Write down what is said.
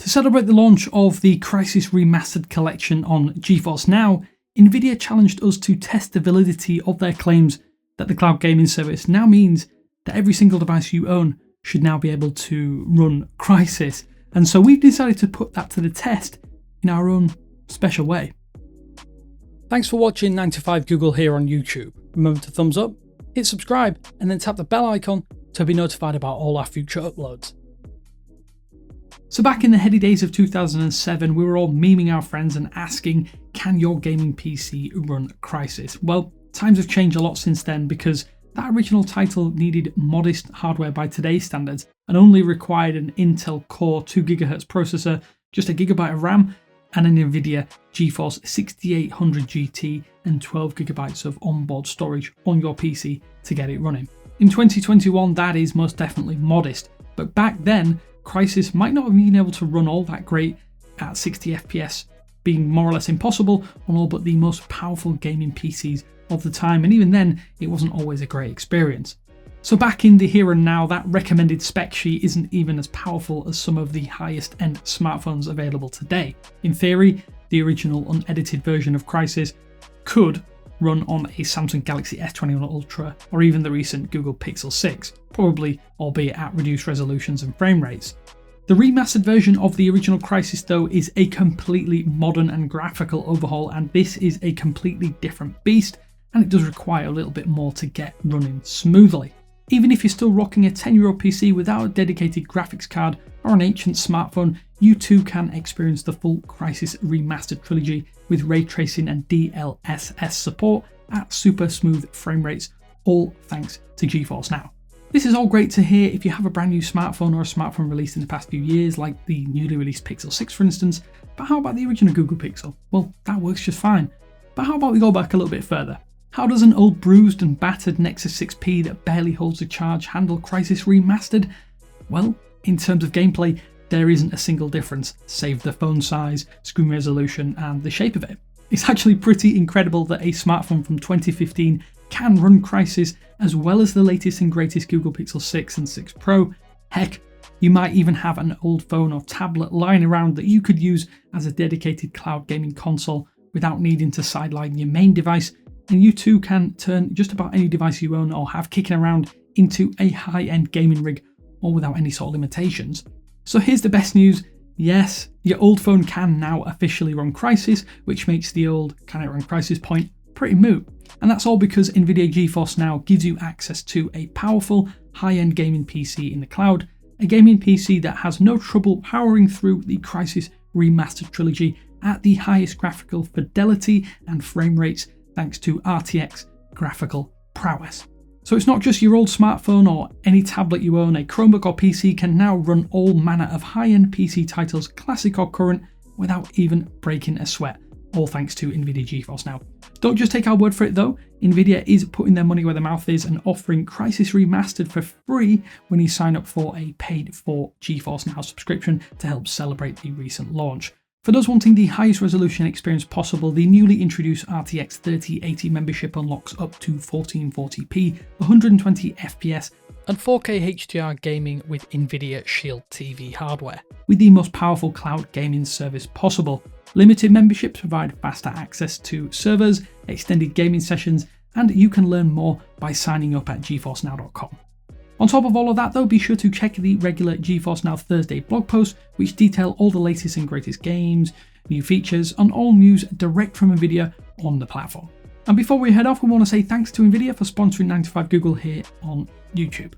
To celebrate the launch of the Crysis Remastered collection on GeForce Now, Nvidia challenged us to test the validity of their claims that the cloud gaming service now means that every single device you own should now be able to run Crysis. And so we've decided to put that to the test in our own special way. Thanks for watching 9 to 5 Google here on YouTube. Remember to thumbs up, hit subscribe, and then tap the bell icon to be notified about all our future uploads. So back in the heady days of 2007, we were all memeing our friends and asking, can your gaming PC run Crysis? Well, times have changed a lot since then because that original title needed modest hardware by today's standards and only required an Intel Core 2GHz processor, just a gigabyte of RAM, and an Nvidia GeForce 6800 GT and 12GB of onboard storage on your PC to get it running. In 2021, that is most definitely modest, but back then, Crysis might not have been able to run all that great at 60 FPS, being more or less impossible on all but the most powerful gaming PCs of the time, and even then, it wasn't always a great experience. So back in the here and now, that recommended spec sheet isn't even as powerful as some of the highest end smartphones available today. In theory, the original unedited version of Crysis could run on a Samsung Galaxy S21 Ultra or even the recent Google Pixel 6, probably albeit at reduced resolutions and frame rates. The remastered version of the original Crysis though is a completely modern and graphical overhaul, and this is a completely different beast, and it does require a little bit more to get running smoothly. Even if you're still rocking a 10-year-old PC without a dedicated graphics card or an ancient smartphone, you too can experience the full Crysis Remastered trilogy with ray tracing and DLSS support at super smooth frame rates, all thanks to GeForce Now. This is all great to hear if you have a brand new smartphone or a smartphone released in the past few years, like the newly released Pixel 6 for instance, but how about the original Google Pixel? Well, that works just fine. But how about we go back a little bit further? How does an old bruised and battered Nexus 6P that barely holds a charge handle Crysis Remastered? Well, in terms of gameplay, there isn't a single difference, save the phone size, screen resolution, and the shape of it. It's actually pretty incredible that a smartphone from 2015 can run Crysis as well as the latest and greatest Google Pixel 6 and 6 Pro. Heck, you might even have an old phone or tablet lying around that you could use as a dedicated cloud gaming console without needing to sideline your main device, and you too can turn just about any device you own or have kicking around into a high-end gaming rig, all without any sort of limitations. So here's the best news. Yes, your old phone can now officially run Crysis, which makes the old "can it run Crysis" point pretty moot. And that's all because Nvidia GeForce Now gives you access to a powerful, high-end gaming PC in the cloud, a gaming PC that has no trouble powering through the Crysis Remastered trilogy at the highest graphical fidelity and frame rates thanks to RTX graphical prowess. So it's not just your old smartphone or any tablet you own, a Chromebook or PC can now run all manner of high-end PC titles, classic or current, without even breaking a sweat, all thanks to Nvidia GeForce Now. Don't just take our word for it though, Nvidia is putting their money where their mouth is and offering Crysis Remastered for free when you sign up for a paid-for GeForce Now subscription to help celebrate the recent launch. For those wanting the highest resolution experience possible, the newly introduced RTX 3080 membership unlocks up to 1440p, 120 FPS, and 4K HDR gaming with Nvidia Shield TV hardware, with the most powerful cloud gaming service possible. Limited memberships provide faster access to servers, extended gaming sessions, and you can learn more by signing up at geforcenow.com. On top of all of that though, be sure to check the regular GeForce Now Thursday blog posts, which detail all the latest and greatest games, new features, and all news direct from Nvidia on the platform. And before we head off, we want to say thanks to Nvidia for sponsoring 9 to 5 Google here on YouTube.